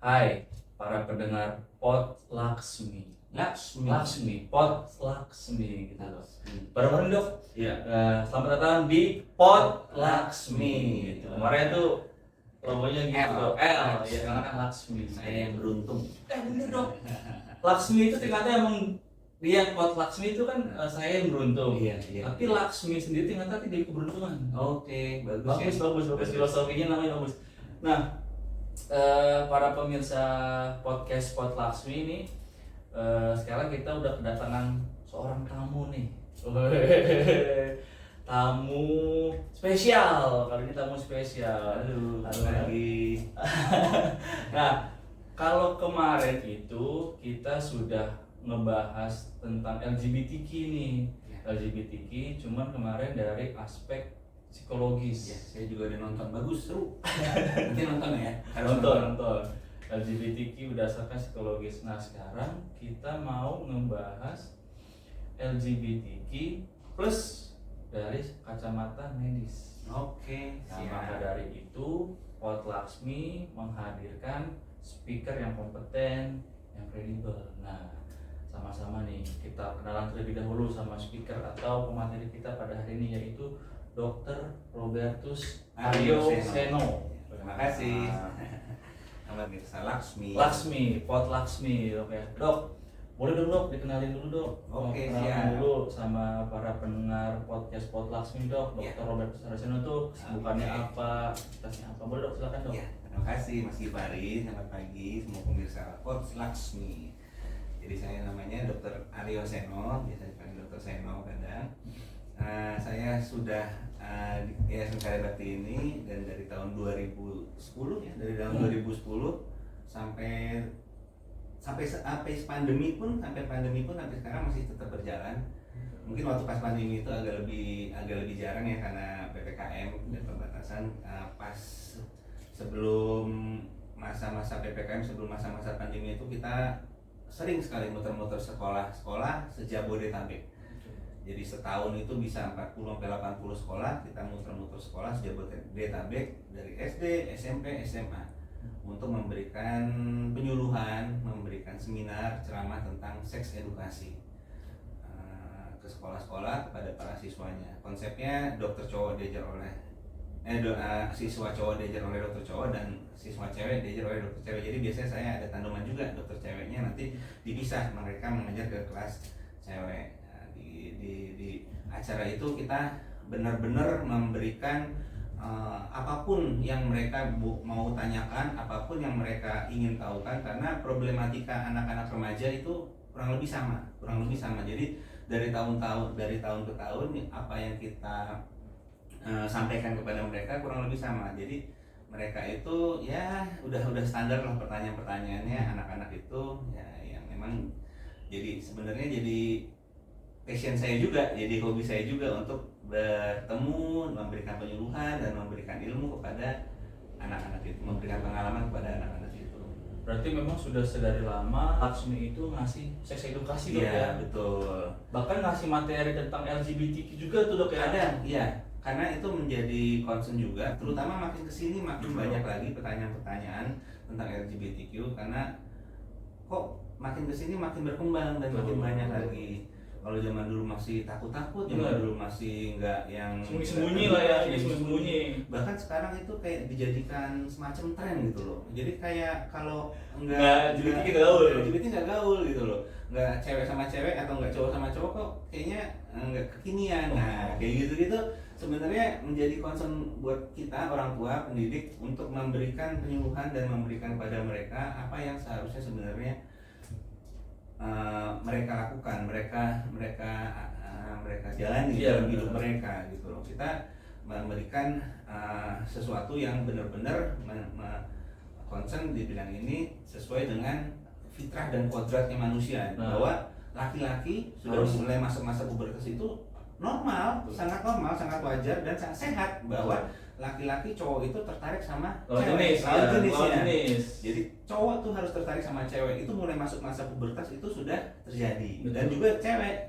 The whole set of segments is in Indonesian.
Hai para pendengar Pot Laksmi, Pot Laksmi gitu loh. Bareng-bareng dok. Iya. Selamat datang di Pot Laksmi. Gitu. Kemarin tuh logonya gitu L. dok. L, ya karena Laksmi. Saya yang beruntung. Bener dok. Laksmi itu ternyata emang dia Pot Laksmi itu kan saya yang beruntung. Iya. Tapi Laksmi sendiri ternyata tidak keberuntungan. Oke, Bagus filosofinya namanya bagus. Nah, para pemirsa podcast Pot Laksmi ini, sekarang kita udah kedatangan seorang tamu nih. Tamu spesial, kali ini tamu spesial. Halo lagi. Nah, kalau kemarin itu kita sudah ngebahas tentang LGBTQ nih. LGBTQ, cuman kemarin dari aspek psikologis. Ya, saya juga udah nonton, bagus, seru. Nanti nonton ya. Nonton. LGBTQ berdasarkan psikologis. Nah, sekarang kita mau ngebahas LGBTQ plus dari kacamata medis. Oke, Nah, maka dari itu Pot Laksmi menghadirkan speaker yang kompeten, yang kredibel. Nah, sama-sama nih kita kenalan terlebih dahulu sama speaker atau pemateri kita pada hari ini, yaitu Dr. Robertus Aryo Seno. Terima kasih. Nama Mirsa Laksmi. Pot Laksmi, dok ya. Dok, boleh dong dok dikenalin dulu dok. Oke, kenalan siap. dulu sama para pendengar podcast Pot Laksmi dok. Ya. Dr. Robertus Aryo Seno tuh kesibukannya apa, aktivitasnya apa? Boleh dok, silakan dok. Ya, terima kasih Mas Gifari. Selamat pagi semua pemirsa Pot Laksmi. Jadi saya namanya Dr. Aryo Seno, biasa dipanggil Dr. Seno kadang. Saya sudah di Yayasan Karya Bakti ini dan dari tahun 2010 ya, dari tahun 2010 sampai pandemi pun sampai sekarang masih tetap berjalan. Mungkin waktu pas pandemi itu agak lebih jarang ya karena PPKM dan pembatasan. Pas sebelum masa-masa PPKM, sebelum masa-masa pandemi itu kita sering sekali muter-muter sekolah-sekolah sejabodetabek. Jadi setahun itu bisa 40-80 sekolah, kita muter-muter sekolah sejabodetabek dari SD, SMP, SMA untuk memberikan penyuluhan, memberikan seminar, ceramah tentang seks edukasi ke sekolah-sekolah kepada para siswanya. Konsepnya dokter cowok diajar oleh siswa cowok diajar oleh dokter cowok dan siswa cewek diajar oleh dokter cewek. Jadi biasanya saya ada tanduman juga, dokter ceweknya nanti dipisah, mereka mengajar ke kelas cewek. Nah, di acara itu kita benar-benar memberikan apapun yang mereka mau tanyakan, apapun yang mereka ingin tahukan, karena problematika anak-anak remaja itu kurang lebih sama. Jadi dari tahun ke tahun apa yang kita sampaikan kepada mereka kurang lebih sama. Jadi mereka itu ya udah standar lah pertanyaannya anak-anak itu ya, yang memang jadi sebenarnya jadi passion saya juga, jadi hobi saya juga untuk bertemu, memberikan penyuluhan dan memberikan ilmu kepada anak-anak itu, memberikan pengalaman kepada anak-anak itu. Berarti memang sudah sedari lama Laksmi itu ngasih seks edukasi dok ya? Iya, betul. Bahkan ngasih materi tentang LGBTQ juga tuh dok ya? Ada, iya. Karena itu menjadi concern juga, terutama makin kesini makin banyak lagi pertanyaan-pertanyaan tentang LGBTQ, karena kok makin kesini makin berkembang dan makin banyak lagi. Kalau zaman dulu masih takut-takut, zaman dulu masih nggak yang sembunyi-sembunyi lah ya, sembunyi-sembunyi. Bahkan sekarang itu kayak dijadikan semacam tren gitu loh. Jadi kayak kalau LGBT nggak gaul gitu loh. Nggak cewek sama cewek atau nggak cowok sama cowok kok kayaknya nggak kekinian. Nah kayak gitu sebenarnya menjadi concern buat kita orang tua pendidik untuk memberikan penyuluhan dan memberikan pada mereka apa yang seharusnya sebenarnya mereka lakukan, mereka jalani dalam hidup mereka gitu loh. Kita memberikan sesuatu yang benar-benar concern di bidang ini sesuai dengan fitrah dan kodratnya manusia. Bahwa laki-laki sudah mulai masuk masa pubertas itu normal, sangat wajar dan sangat sehat, bahwa laki-laki cowok itu tertarik sama cewek, jenis. Jadi cowok tuh harus tertarik sama cewek, itu mulai masuk masa pubertas itu sudah terjadi. Betul. Dan juga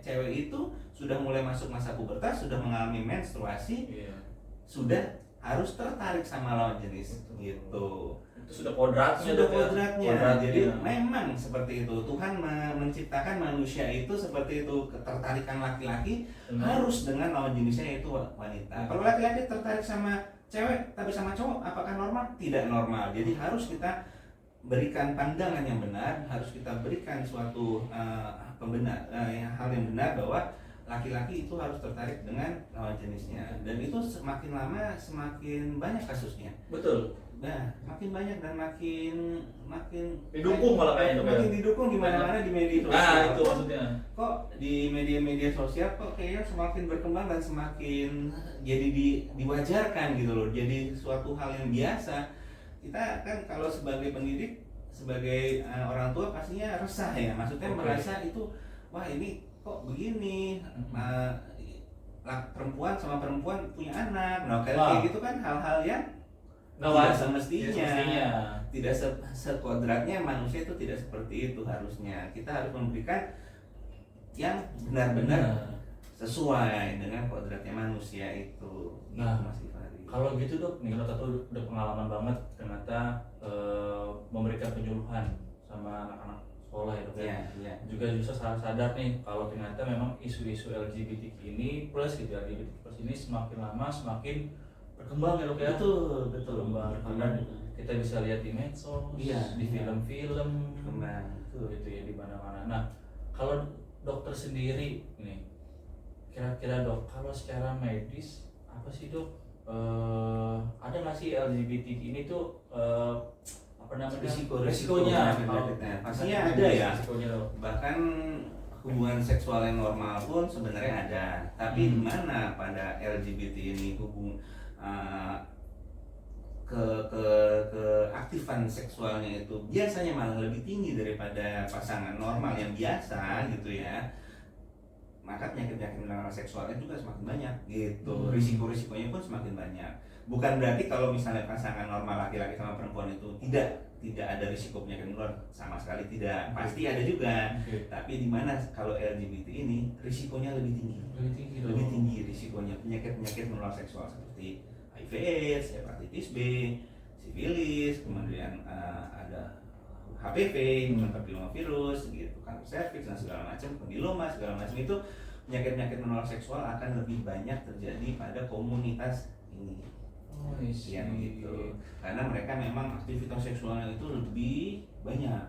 cewek itu sudah mulai masuk masa pubertas, sudah mengalami menstruasi, sudah harus tertarik sama lawan jenis. Gitu. itu sudah kodratnya. Sudah Dok, ya? kodratnya. Jadi memang seperti itu. Tuhan menciptakan manusia itu seperti itu. Ketertarikan laki-laki harus dengan lawan jenisnya yaitu wanita. Kalau laki-laki tertarik sama cewek tapi sama cowok, apakah normal? Tidak normal. Jadi harus kita berikan pandangan yang benar, harus kita berikan suatu hal yang benar bahwa laki-laki itu harus tertarik dengan lawan jenisnya, dan itu semakin lama semakin banyak kasusnya. Betul. Nah, makin banyak dan makin didukung malah kayaknya. Makin didukung di mana-mana di media sosial. Nah, itu maksudnya. Kok di media-media sosial kok kayaknya semakin berkembang dan semakin jadi diwajarkan gitu loh. Jadi suatu hal yang biasa. Kita kan kalau sebagai pendidik, sebagai orang tua pastinya resah ya. Maksudnya merasa itu, wah ini kok begini, perempuan sama perempuan punya anak. Nah kayak gitu kan hal-hal yang tidak semestinya. Tidak sekodratnya manusia itu tidak seperti itu harusnya. Kita harus memberikan yang benar-benar sesuai dengan kodratnya manusia itu. Nah, Mas Ifari. Kalau gitu Dok, nih kita tuh udah pengalaman banget ternyata memberikan penyuluhan sama anak-anak sekolah ya Dok ya. Juga bisa sadar nih kalau ternyata memang isu-isu LGBTQ ini plus gitu, LGBTQ plus ini semakin lama semakin berkembang ya Dok ya. Betul. Karena kita bisa lihat di medsos, di film-film, gitu ya, di mana-mana. Nah, kalau dokter sendiri ini, kira-kira Dok, kalau secara medis apa sih Dok? Ada nggak sih LGBTQ ini tuh risikonya? Pastinya ada ya. Bahkan hubungan seksual yang normal pun sebenarnya ada. Tapi di mana pada LGBT ini keaktifan seksualnya itu biasanya malah lebih tinggi daripada pasangan normal yang biasa gitu ya. Maka penyakit-penyakit menular seksualnya juga semakin banyak gitu. Risiko-risikonya pun semakin banyak. Bukan berarti kalau misalnya pasangan normal laki-laki sama perempuan itu tidak ada risiko penyakit menular, sama sekali tidak. Pasti ada juga. Tapi di mana kalau LGBT ini risikonya lebih tinggi risikonya penyakit-penyakit menular seksual seperti HIV/AIDS, hepatitis B, sifilis, kemudian ada HPV, papillomavirus, gitu, kanker serviks dan segala macam, kondiloma segala macam. Itu penyakit-penyakit menular seksual akan lebih banyak terjadi pada komunitas ini. Yang gitu. Karena mereka memang aktivitas seksualnya itu lebih banyak.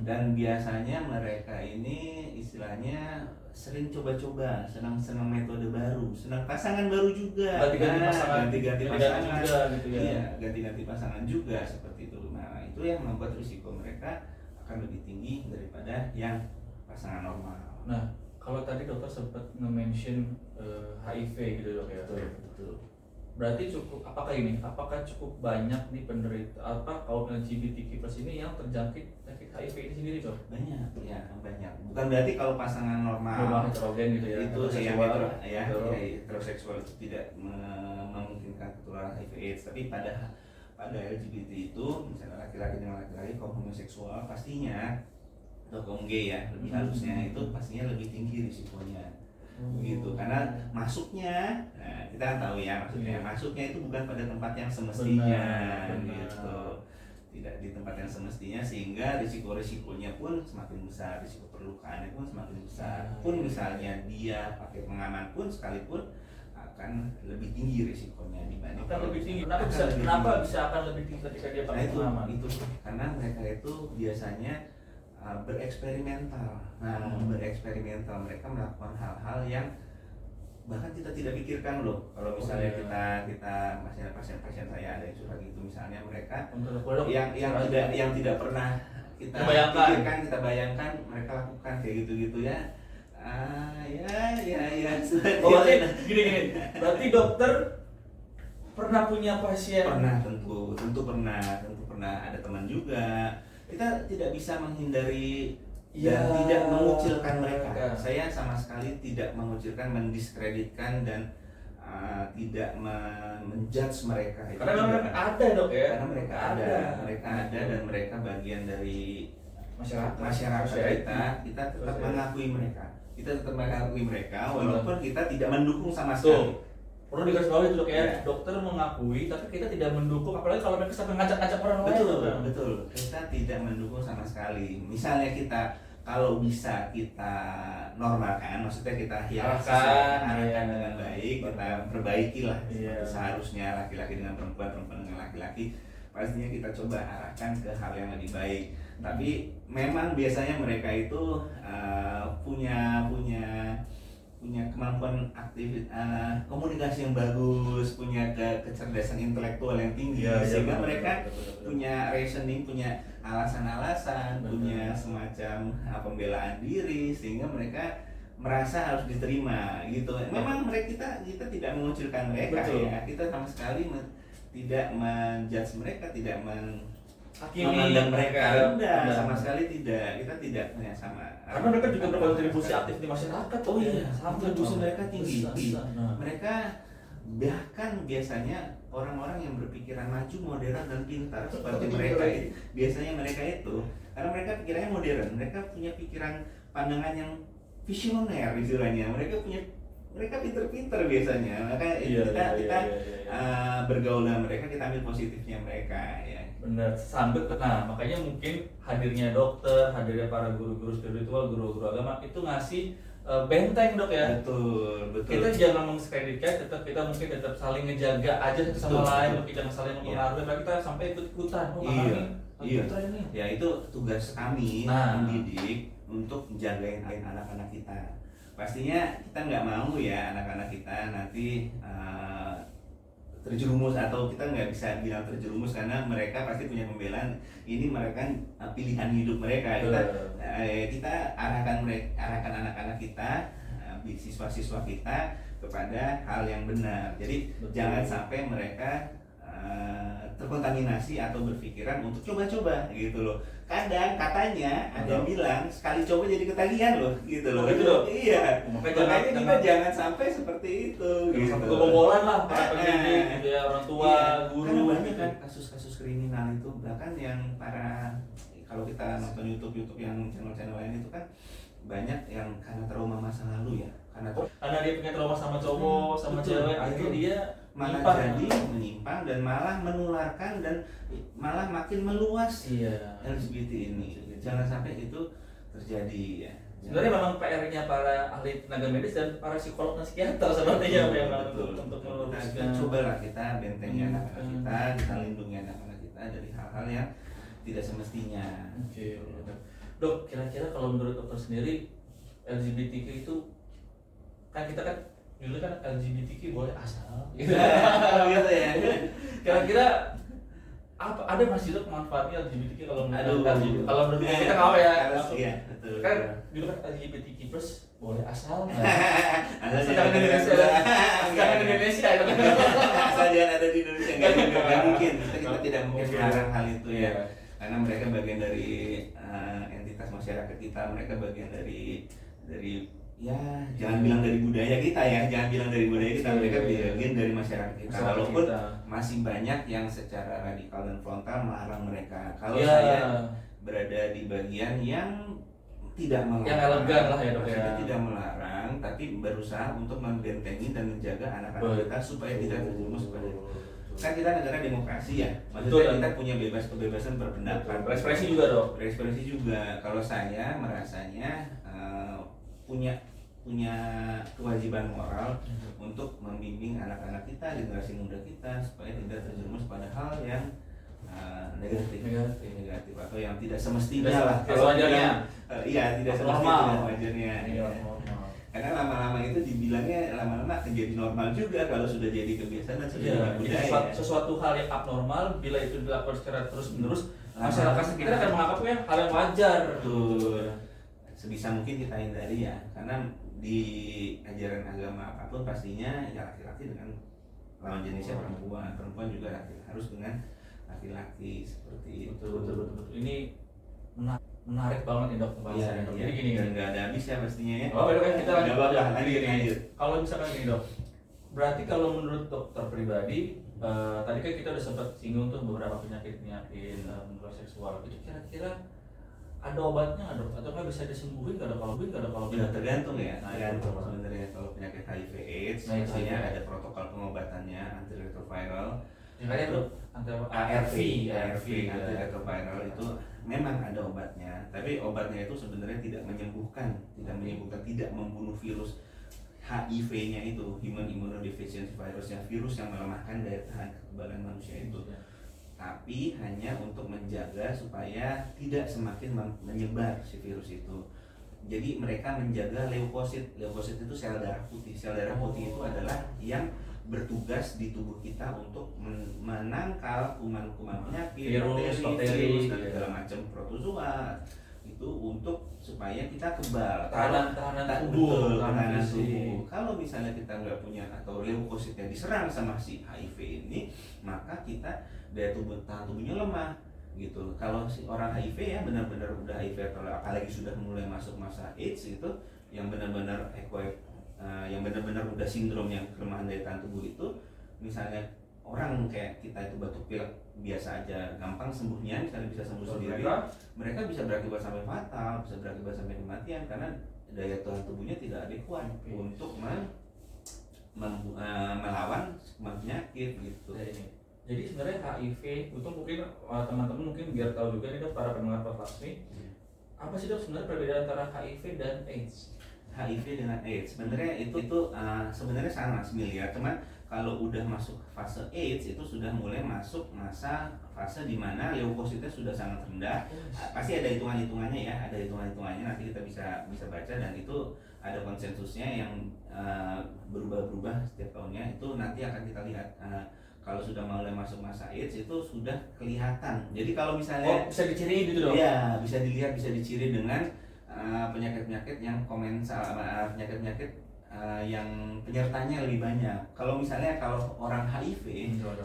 Dan biasanya mereka ini istilahnya sering coba-coba, senang metode baru, senang pasangan baru juga, ganti-ganti pasangan juga, gitu ya. Iya, ganti-ganti pasangan juga seperti itu. Nah, itu yang membuat risiko mereka akan lebih tinggi daripada yang pasangan normal. Nah, kalau tadi dokter sempat nge-mention HIV gitu Dok ya. Betul. Berarti apakah cukup banyak nih penderita kaum LGBTQ+ ini yang terjangkit penyakit HIV ini sendiri Dok? Banyak. Bukan berarti kalau pasangan normal heterogen gitu ya, itu yang heteroseksual itu tidak memungkinkan ketularan HIV/AIDS. Tapi pada LGBT itu, misalnya laki-laki dengan laki-laki, kaum homoseksual pastinya, atau kaum gay ya lebih halusnya, itu pastinya lebih tinggi risikonya. Begitu, karena masuknya, nah, kita kan tahu ya masuknya itu bukan pada tempat yang semestinya. Benar. Gitu, tidak di tempat yang semestinya, sehingga risikonya pun semakin besar, risiko perlukaannya pun semakin besar. Pun misalnya dia pakai pengaman pun sekalipun akan lebih tinggi risikonya dibanding lebih tinggi. Kenapa bisa akan lebih tinggi ketika dia pakai pengaman? Itu karena mereka itu biasanya bereksperimental. Bereksperimental, mereka melakukan hal-hal yang bahkan kita tidak pikirkan loh. Kalau misalnya kita pasien-pasien saya ada yang suka gitu, misalnya mereka yang tidak pernah kita pikirkan, kita bayangkan, mereka lakukan kayak gitu ya. Gini. Berarti dokter pernah punya pasien? Pernah, tentu pernah ada teman juga. Kita tidak bisa menghindari dan tidak mengucilkan mereka. Saya sama sekali tidak mengucilkan, mendiskreditkan dan tidak menjudge mereka. Karena mereka ada Dok ya. Karena mereka ada dan mereka bagian dari masyarakat kita tetap mengakui mereka. Walaupun kita tidak mendukung sama sekali. Perlu digarisbawahi itu dok ya, Iya. dokter mengakui tapi kita tidak mendukung, apalagi kalau mereka sampai ngajak-ngajak orang lain. Betul, Bang. betul. Kita tidak mendukung sama sekali. Misalnya kita kalau bisa kita normalkan, maksudnya kita arahkan Iya. dengan baik, kita perbaiki lah. Iya. Seperti seharusnya laki-laki dengan perempuan, perempuan dengan laki-laki, pastinya kita coba arahkan ke hal yang lebih baik. Tapi memang biasanya mereka itu punya kemampuan komunikasi yang bagus, punya kecerdasan intelektual yang tinggi, sehingga mereka punya reasoning, punya alasan-alasan, Betul. punya semacam pembelaan diri, sehingga mereka merasa harus diterima gitu. Memang kita tidak mengucilkan mereka. Betul. Ya, kita sama sekali tidak menjudge mereka, tidak Hakimi memandang mereka, Enggak. sama sekali tidak. Kita tidak sama. Karena mereka juga berkontribusi aktif di masyarakat. Oh iya, sampai kontribusi mereka tinggi. besar. Nah. Mereka bahkan biasanya orang-orang yang berpikiran maju, modern dan pintar seperti mereka itu, biasanya mereka itu, karena mereka pikirannya modern, mereka punya pikiran pandangan yang visioner istilahnya. Mereka pintar-pintar biasanya. Maka kita bergaul dengan mereka, kita ambil positifnya mereka ya. Benar, sampai makanya mungkin hadirnya dokter, hadirnya para guru-guru spiritual, guru-guru agama itu ngasih benteng dok ya. Betul. Kita jangan mendiskreditkan, kita mungkin tetap saling ngejaga aja satu sama lain, kita jangan saling mempengaruhi, tapi kita sampai ikut-ikutan. Iya. Ya itu tugas kami mendidik untuk menjagain anak-anak kita. Pastinya kita nggak mau ya anak-anak kita nanti terjerumus, atau kita nggak bisa bilang terjerumus karena mereka pasti punya pembelaan. Ini mereka pilihan hidup mereka. Kita arahkan anak-anak kita, siswa-siswa kita kepada hal yang benar. Jadi jangan sampai mereka terkontaminasi atau berpikiran untuk coba-coba gitu loh. Katanya ada yang bilang sekali coba jadi ketagihan loh gitu loh. Gitu loh. Iya. Makanya kita jangan sampai seperti itu. Gitu. Sampai kebobolan lah para pendidik gitu ya, orang tua, guru. Karena banyak kan kasus-kasus kriminal itu, bahkan yang kalau kita nonton YouTube yang channel-channel lain itu kan banyak yang karena trauma masa lalu ya. Karena dia punya trauma sama cowok, sama cewek, akhirnya dia malah jadi menyimpang dan malah menularkan dan malah makin meluas LGBT ini. Jangan sampai itu terjadi ya. Sebenarnya memang PR-nya para ahli tenaga medis dan para psikolog dan psikiater sepertinya memang untuk meluruskan. Cobalah kita bentengi anak-anak kita lindungi anak-anak kita dari hal-hal yang tidak semestinya. Oke. Dok, kira-kira kalau menurut dokter sendiri LGBTQ itu kan kita kan dulu kan LGBTQ boleh asal gitu ya. Kira-kira apa ada masih dok manfaatnya LGBTQ kalau menurut kita kau ya betul. Kan dulu kan LGBTQ plus boleh asal sedangkan Indonesia itu asal jangan ada di Indonesia nggak mungkin kita tidak mungkin melarang hal itu ya, karena mereka bagian dari entitas masyarakat kita, mereka bagian dari ya jangan bilang dari budaya kita mereka bagian dari masyarakat kita, walaupun masih banyak yang secara radikal dan frontal melarang mereka. Kalau saya berada di bagian yang tidak melarang, yang elegan lah ya dok ya, tidak melarang tapi berusaha untuk membentengi dan menjaga anak-anak kita supaya tidak terjerumus pada kan kita negara demokrasi ya, maksudnya kita punya kebebasan berpendapat, berekspresi juga dok, berekspresi juga. Kalau saya merasanya punya kewajiban moral untuk membimbing anak-anak kita, generasi muda kita supaya tidak terjerumus pada hal yang negatif atau yang tidak semestinya lah. Kalau tidak semestinya wajarnya. Karena lama-lama itu dibilangnya lama-lama akan jadi normal juga kalau sudah jadi kebiasaan dan sudah jadi budaya. Sesuatu hal yang abnormal bila itu dilakukan secara terus-menerus, masyarakat sekitar akan menganggapnya hal yang wajar. Betul. Sebisa mungkin kita hindari ya, karena di ajaran agama apapun pastinya ya laki-laki dengan lawan jenisnya perempuan juga harus dengan laki-laki seperti itu. Betul. Ini menarik banget nih dok pembahasannya. Jadi gini nggak ada habisnya pastinya ya. Kita lanjut. Kalau misalkan gini dok, berarti kalau menurut dokter pribadi, tadi kan kita udah sempat singgung tuh beberapa penyakit menular seksual. Itu kira-kira ada obatnya nggak dok? Atau nggak bisa disembuhin nggak dok? Kalau bisa nggak dok? Kalau Ya tergantung ya, Nah, tergantung itu. sebenarnya kalau penyakit HIV/AIDS Nah, itu biasanya juga. ada protokol pengobatannya antiretroviral. Yang kayak dok, ARV, ARV, antiretroviral itu memang ada obatnya, tapi obatnya itu sebenarnya tidak menyembuhkan, tidak membunuh virus HIV-nya itu, human immunodeficiency virusnya, virus yang melemahkan daya tahan kekebalan manusia itu. Tapi hanya untuk menjaga supaya tidak semakin menyebar si virus itu. Jadi mereka menjaga leukosit. Leukosit itu sel darah putih. Sel darah putih itu adalah yang bertugas di tubuh kita untuk menangkal kuman-kuman penyakit, bakteri, dan segala macam protozoa itu untuk supaya kita kebal. tahanan tubuh, tahanan fisik. tubuh. Kalau misalnya kita nggak punya atau leukositnya diserang sama si HIV ini, maka kita daya tahan tubuhnya lemah gitu. Kalau si orang HIV ya benar-benar udah HIV atau apalagi sudah mulai masuk masa AIDS itu, yang benar-benar yang benar-benar udah sindrom yang kelemahan daya tahan tubuh itu, misalnya orang kayak kita itu batuk pilek biasa aja gampang sembuhnya, misalnya bisa sembuh sendiri, mereka bisa berakibat sampai fatal, bisa berakibat sampai kematian karena daya tahan tubuhnya tidak adekuat untuk melawan penyakit gitu. Jadi sebenarnya HIV itu mungkin teman-teman mungkin biar tahu juga nih dok, para pendengar podcast ini, apa sih dok sebenarnya perbedaan antara HIV dan AIDS? HIV dengan AIDS sebenarnya itu sebenarnya sama similar, cuman kalau udah masuk fase AIDS itu sudah mulai masuk fase di mana leukositnya sudah sangat rendah. Pasti ada hitungannya ya, ada hitungannya nanti kita bisa baca, dan itu ada konsensusnya yang berubah-ubah setiap tahunnya. Itu nanti akan kita lihat kalau sudah mulai masuk masa AIDS itu sudah kelihatan. Jadi kalau misalnya bisa diciriin gitu dong? Iya, bisa dilihat, bisa diciri dengan penyakit-penyakit yang penyakit-penyakit yang penyertanya lebih banyak. Kalau misalnya orang HIV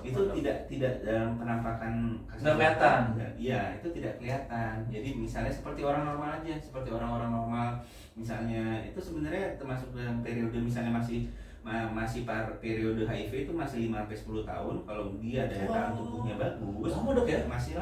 itu tidak dalam penampakan kelihatan. Iya, itu tidak kelihatan. Jadi misalnya seperti orang normal aja, seperti orang-orang normal. Misalnya itu sebenarnya termasuk dalam periode misalnya masih periode HIV itu masih 5-10 tahun. Kalau dia daya tahan tubuhnya bagus, lama dok ya? masih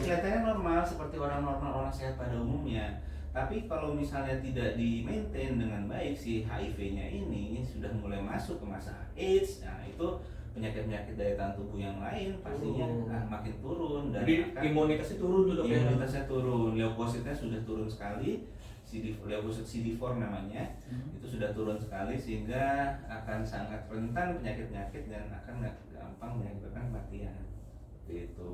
kelihatannya normal seperti orang normal, orang sehat pada umumnya. Tapi kalau misalnya tidak di maintain dengan baik, si HIV-nya ini sudah mulai masuk ke masa AIDS, nah itu penyakit-penyakit daya tahan tubuh yang lain pastinya makin turun, dan imunitasnya turun juga. Imunitasnya turun, leukositnya sudah turun sekali. Leukosit CD4 namanya, itu sudah turun sekali sehingga akan sangat rentan penyakit-penyakit dan akan gampang menyebabkan kematian. Itu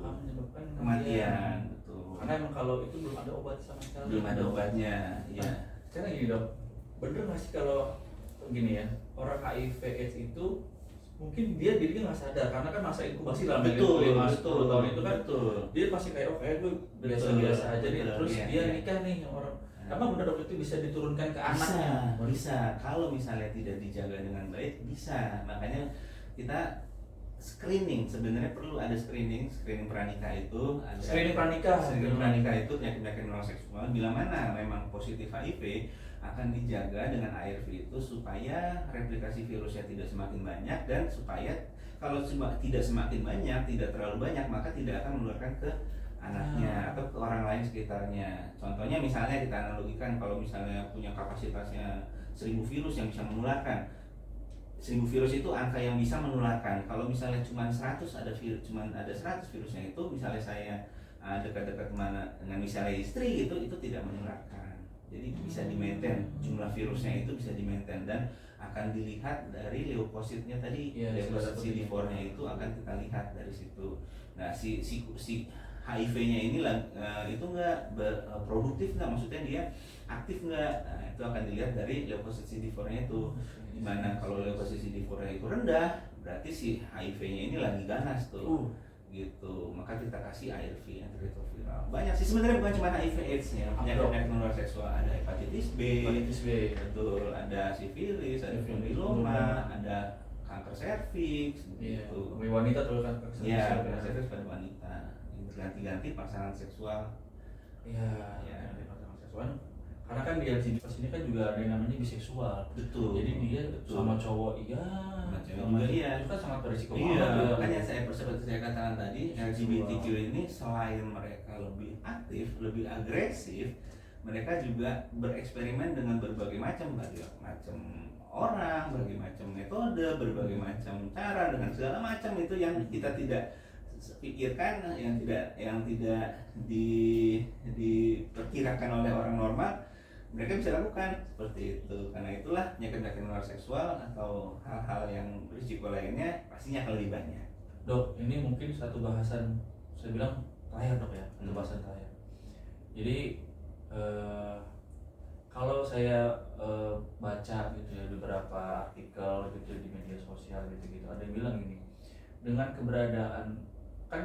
kematian, betul. Karena emang kalau itu belum ada obat sama sekali. Belum ada obatnya, ya. Sekarang gini dok, bener nggak sih kalau gini ya, orang HIV/AIDS itu mungkin dia dirinya nggak sadar karena kan masa inkubasi lah, 5-10 tahun itu kan, dia pasti kayak gue biasa-biasa aja nih, terus dia nikah nih orang. Emang benar dok itu bisa diturunkan ke anak? Bisa. Kalau misalnya tidak dijaga dengan baik, bisa. Makanya kita screening, sebenarnya perlu ada screening pranikah itu. Screening pranikah itu penyakit non seksual. Bila mana memang positif HIV, akan dijaga dengan ARV itu supaya replikasi virusnya tidak semakin banyak, dan supaya kalau tidak semakin banyak, tidak terlalu banyak, maka tidak akan menularkan ke anaknya atau ke orang lain sekitarnya. Contohnya misalnya kita analogikan, kalau misalnya punya kapasitasnya 1000 virus yang bisa menularkan. 1000 virus itu angka yang bisa menularkan. Kalau misalnya cuma 100 ada 100 virusnya itu, misalnya saya dekat-dekat mana dengan misalnya istri gitu, itu tidak menularkan. Jadi bisa di-maintain, jumlah virusnya itu bisa di-maintain, dan akan dilihat dari leukositnya tadi, leukosit CD4-nya itu akan kita lihat dari situ. Nah, si HIV-nya ini itu nggak produktif nggak, maksudnya dia aktif nggak, nah, itu akan dilihat dari leukosit CD4-nya itu. Dimana kalau leukosit CD4-nya itu rendah, berarti si HIV-nya ini lagi ganas tuh, gitu. Maka kita kasih ARV, antiretroviral. Banyak sih sebenarnya, bukan cuma HIV/AIDS ya, penyakit menular seksual, ada hepatitis B, betul, ada sifilis, ada papiloma, ada kanker serviks, gitu. Wanita tuh kan? Iya, kanker serviks pada wanita. Ganti-ganti pasangan seksual. Iya, pasangan seksual. karena kan di LGBT ini kan juga ada yang namanya biseksual. Betul. Jadi dia sama cowok iya, sama cewek sama juga iya. itu kan sangat berisiko Iya, banget ya. makanya seperti saya katakan tadi, LGBTQ ini selain mereka lebih aktif, lebih agresif, mereka juga bereksperimen dengan berbagai macam orang, berbagai macam metode, berbagai macam cara dengan segala macam itu yang kita tidak pikirkan, yang tidak diperkirakan oleh orang normal, mereka bisa lakukan seperti itu. Karena itulah penyakit menular seksual atau hal-hal yang berisiko lainnya pastinya akan lebih banyak. Dok, ini mungkin satu bahasan saya bilang terakhir dok ya, satu bahasan terakhir. Jadi kalau saya baca gitu ya beberapa artikel gitu di media sosial gitu ada yang bilang gini, dengan keberadaan kan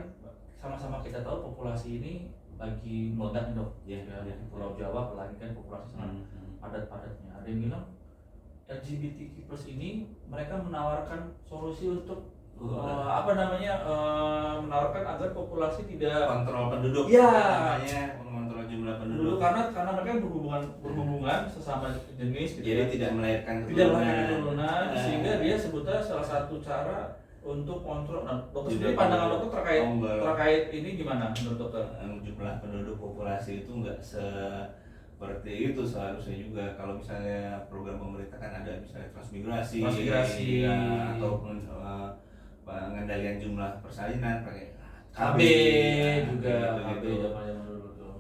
sama-sama kita tahu populasi ini lagi meledak nih dok, ya, di Pulau Jawa apalagi kan populasi sangat padat-padatnya. Ada yang bilang LGBTQ+ ini mereka menawarkan solusi untuk menawarkan agar populasi tidak kontrol penduduk, ya, mengontrol jumlah penduduk, karena mereka berhubungan sesama jenis gitu, jadi tidak melahirkan keturunan, sehingga dia sebutnya salah satu cara untuk kontrol. Nah, dokter sendiri pandangan dokter terkait ini gimana menurut dokter? Jumlah penduduk populasi itu nggak seperti itu seharusnya juga. Kalau misalnya program pemerintah kan ada misalnya transmigrasi ya, atau pengendalian jumlah persalinan pakai KB juga gitu.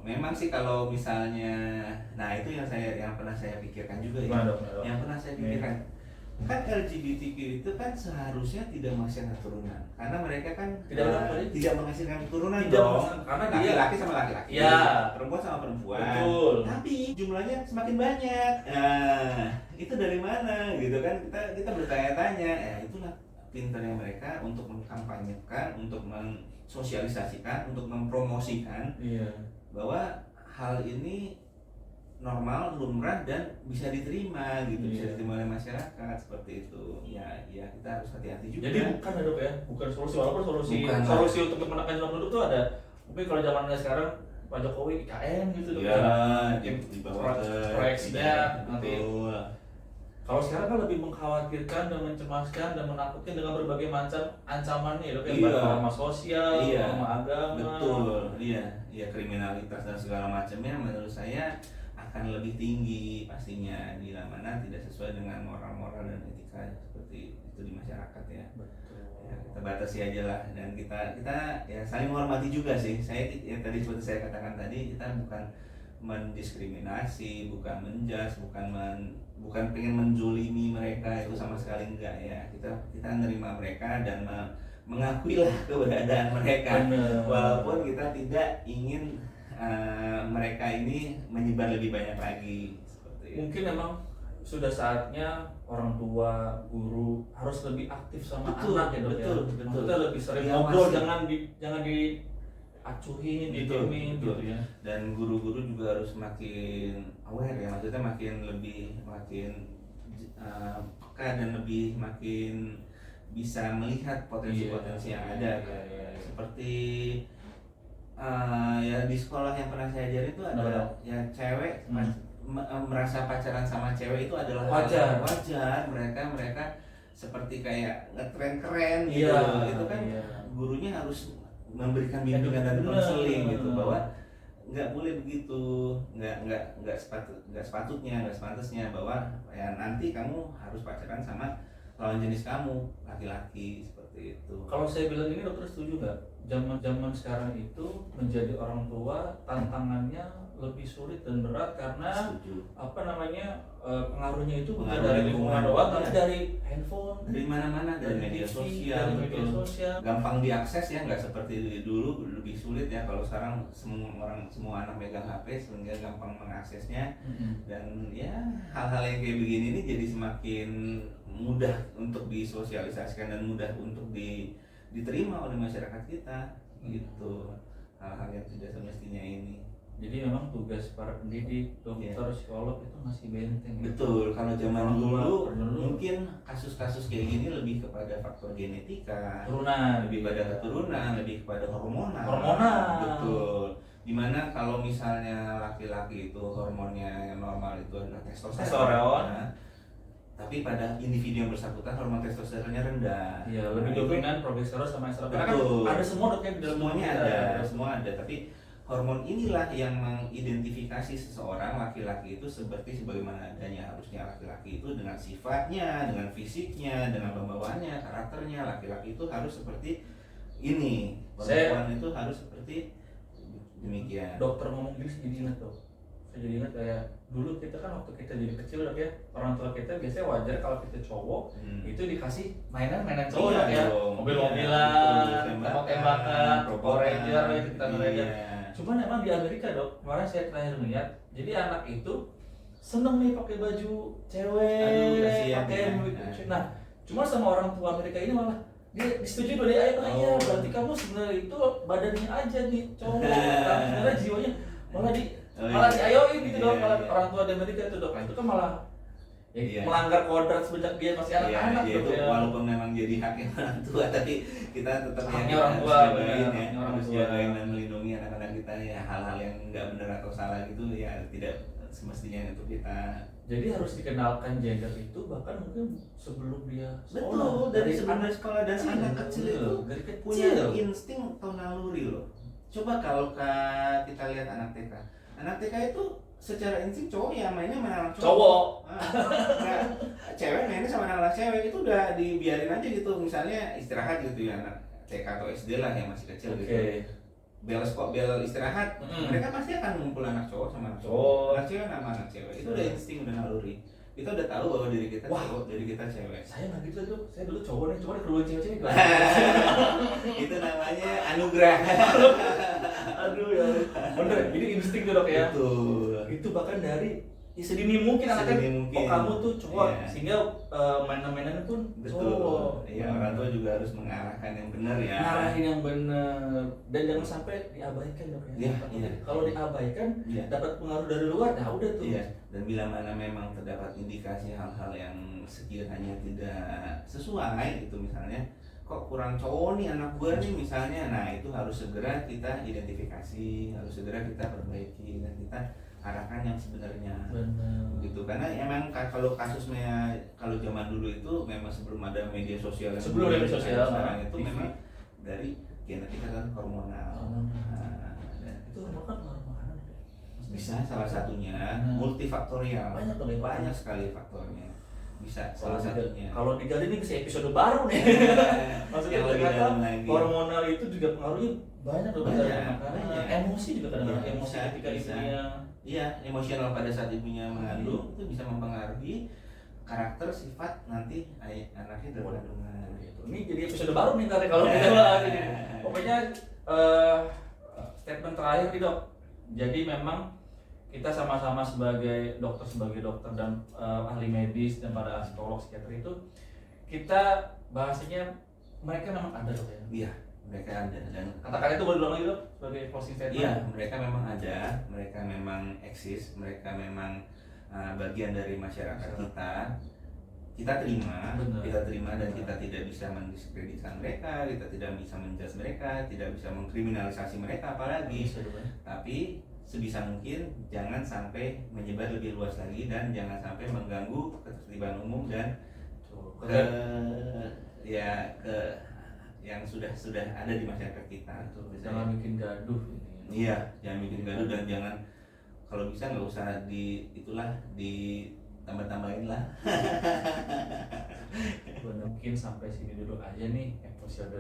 Memang sih kalau misalnya, nah itu yang pernah saya pikirkan juga ya. Yang pernah saya pikirkan kan LGBTQ itu kan seharusnya tidak menghasilkan keturunan, karena mereka kan tidak menghasilkan keturunan dong, karena laki-laki sama laki-laki, ya, perempuan sama perempuan. Betul. Tapi jumlahnya semakin banyak. Nah, itu dari mana gitu kan, kita bertanya-tanya. Ya itulah pinternya mereka untuk mengkampanyekan, untuk mensosialisasikan, untuk mempromosikan bahwa hal ini normal, lumrah, dan bisa diterima gitu, bisa diterima oleh masyarakat seperti itu. Ya kita harus hati-hati juga. Jadi bukan ya dok ya, bukan solusi, walaupun solusi untuk menekan jumlah penduduk tuh ada. Mungkin kalau zamannya sekarang Pak Jokowi IKN gitu dok ya, dibawa ke proyeksinya nanti. Kalau sekarang kan lebih mengkhawatirkan dan mencemaskan dan menakutkan dengan berbagai macam ancaman nih dok ya, sama sosial, sama agama. Betul, iya kriminalitas dan segala macamnya menurut saya akan lebih tinggi pastinya, bila mana tidak sesuai dengan moral-moral dan etika seperti itu di masyarakat ya. Betul. Ya, kita batasi aja lah, dan kita ya saling menghormati juga sih. Saya tadi seperti saya katakan tadi, kita bukan mendiskriminasi, bukan menjudge, bukan pengen menjolimi mereka, itu sama sekali enggak ya. Kita menerima mereka dan mengakuilah keberadaan mereka. Bener. Walaupun kita tidak ingin mereka ini menyebar lebih banyak lagi seperti itu. Mungkin memang sudah saatnya orang tua, guru harus lebih aktif sama anak ya dok ya. Kita lebih sering ngobrol, jangan diacuhin, didiemin gitu ya. Dan guru-guru juga harus makin aware ya, maksudnya makin peka dan makin bisa melihat potensi-potensi yang ada. Seperti ya di sekolah yang pernah saya ajarin itu ada ya cewek merasa pacaran sama cewek itu adalah wajar. Mereka seperti kayak ngetren keren gitu. Itu kan gurunya harus memberikan bimbingan dan konseling gitu, bahwa nggak boleh begitu, nggak sepantasnya bahwa ya nanti kamu harus pacaran sama lawan jenis kamu, laki-laki, seperti itu. Kalau saya bilang ini dokter setuju nggak? Zaman sekarang itu menjadi orang tua tantangannya lebih sulit dan berat karena pengaruhnya itu bukan dari lingkungan doang, tapi dari handphone, dari mana-mana, dari media sosial, gampang diakses ya, nggak seperti dulu lebih sulit ya. Kalau sekarang semua anak megang HP sehingga gampang mengaksesnya. Dan ya hal-hal yang kayak begini ini jadi semakin mudah untuk disosialisasikan dan mudah untuk diterima oleh masyarakat kita gitu, hal-hal yang tidak semestinya ini. Jadi memang tugas para pendidik, dokter, psikolog itu masih benteng. Betul, kalau zaman dulu mungkin kasus-kasus kayak gini lebih kepada faktor genetika, lebih pada keturunan, lebih kepada hormonal. Betul. Dimana kalau misalnya laki-laki itu hormonnya yang normal itu adalah testosteron. Testosteron. Nah, tapi pada individu yang bersangkutan hormon testosteronnya rendah. Iya, lebih Nah, itu dominan progesteron sama estrogen. Karena kan betul. ada semua dok yang di dalam Semuanya tubuh kita. ada, semua ada. Tapi hormon inilah yang mengidentifikasi seseorang laki-laki itu seperti sebagaimana adanya. Harusnya laki-laki itu dengan sifatnya, dengan fisiknya, dengan pembawaannya, karakternya. Laki-laki itu harus seperti ini. Perempuan itu harus seperti demikian. Dokter ngomong gini jadi ingat dok. Saya jadi ingat kayak dulu kita kan waktu kita jadi kecil dok ya, orang tua kita biasanya wajar kalau kita cowok itu dikasih mainan cowok Iya dok ya, dong. mobil-mobilan, Iya, tembak-tembakan, Power Ranger, kita ngeliat. Iya. Cuman emang di Amerika dok, kemarin saya terakhir melihat, jadi anak itu seneng nih pakai baju cewek, Aduh, kasihan pakai ya. nah, cuma sama orang tua Amerika ini malah dia disetujui dong, dia iya Oh. berarti kamu sebenarnya itu badannya aja nih cowok, tapi sebenarnya jiwanya malah malah diayoin gitu dong, malah orang tua di Amerika itu dok, nah itu kan malah ya, Iya. melanggar kodrat semenjak dia masih anak-anak Iya, dok itu ya. walaupun memang jadi haknya orang tua, tapi kita tetap Haknya ya, orang harus tua, jagain benar, ya, haknya orang harus tua. jagain dan melindungi anak-anak kita ya, hal-hal yang nggak benar atau salah gitu ya tidak semestinya untuk kita. Jadi harus dikenalkan gender itu bahkan mungkin sebelum dia Betul, dari sebelum sekolah dan kecil, anak kecil itu dari kecil punya insting atau naluri loh. Coba kalau kita lihat anak TK. Anak TK itu secara insting cowok ya mainnya sama anak cowok. Nah, cewek mainnya sama anak cewek itu udah dibiarin aja gitu. Misalnya istirahat gitu ya anak TK atau SD lah yang masih kecil gitu. Bel istirahat, mereka pasti akan ngumpul anak cowok sama anak cowok, anak cewek sama anak cewek. Itu udah insting, udah naluri. Kita udah tahu bahwa diri kita cowok, diri kita cewek. Saya nggak gitu tuh, saya dulu cowok nih, cuma keluar cewek-cewek gimana? Itu namanya anugerah. Aduh ya, bener. Jadi insting tuh dok ya. Betul. Itu bahkan dari sedini mungkin anaknya. Sedini mungkin. Oh kamu tuh cowok, Iya. sehingga mainan-mainannya pun Betul. cowok. Iya, orang tua juga harus mengarahkan yang benar ya. Ngarahin yang benar dan jangan sampai diabaikan dok ya. Iya, iya. Kalau diabaikan, Iya. dapat pengaruh dari luar, nah udah tuh. Iya. Dan bila mana memang terdapat indikasi hal-hal yang sekiranya tidak sesuai gitu misalnya, kok kurang cowok nih anak gue nih misalnya, nah itu harus segera kita identifikasi, harus segera kita perbaiki dan kita arahkan yang sebenarnya. Benar. Gitu, karena emang kalau kasusnya kalau zaman dulu itu memang sebelum ada media sosial yang Sebelum media sosial, sekarang itu TV. memang dari genetika dan hormonal. Nah, Itu hormon kan makanan. bisa salah satunya Hmm. multifaktorial, Banyak dong, ya, banyak sekali faktornya, bisa salah satunya. Kalau digali ini bisa episode baru nih. Maksudnya Yang lebih ternyata dalam lagi. hormonal itu juga pengaruhnya banyak loh Banyak, dari makanan. banyak. Emosi juga kadang-kadang, Iya, emosi bisa, ketika bisa. ibunya. Iya, emosional pada saat ibunya mengandung itu bisa mempengaruhi karakter sifat nanti anaknya dalam kandungan. Ini jadi episode baru nih ntar kalau kita bahas ini. Pokoknya statement terakhir nih dok. Jadi memang kita sama-sama sebagai dokter dan ahli medis dan para psikolog psikiater itu kita bahasanya mereka memang ada dok ya. Iya, mereka ada dan Kata-kata itu boleh diulang lagi dok sebagai closing statement. iya, mereka memang ada, mereka memang eksis, mereka memang bagian dari masyarakat kita. Kita terima, Benar. kita terima dan kita tidak bisa mendiskreditkan mereka, kita tidak bisa menjudge mereka, tidak bisa mengkriminalisasi mereka apalagi. Bisa dok ya. Tapi sebisa mungkin jangan sampai menyebar lebih luas lagi dan jangan sampai mengganggu ketertiban umum dan ke yang sudah ada di masyarakat kita. Jangan bikin gaduh ini. Iya, jangan bikin gaduh dan jangan kalau bisa nggak usah di tambah-tambahin lah. Mungkin sampai sini dulu aja nih episode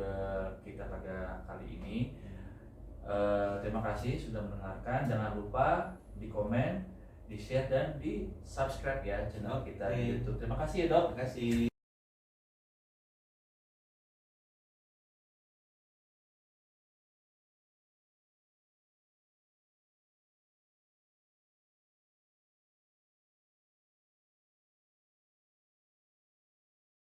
kita pada kali ini. Terima kasih sudah mendengarkan. Jangan lupa di komen, di share dan di subscribe ya channel kita di YouTube. Terima kasih ya dok. Terima kasih.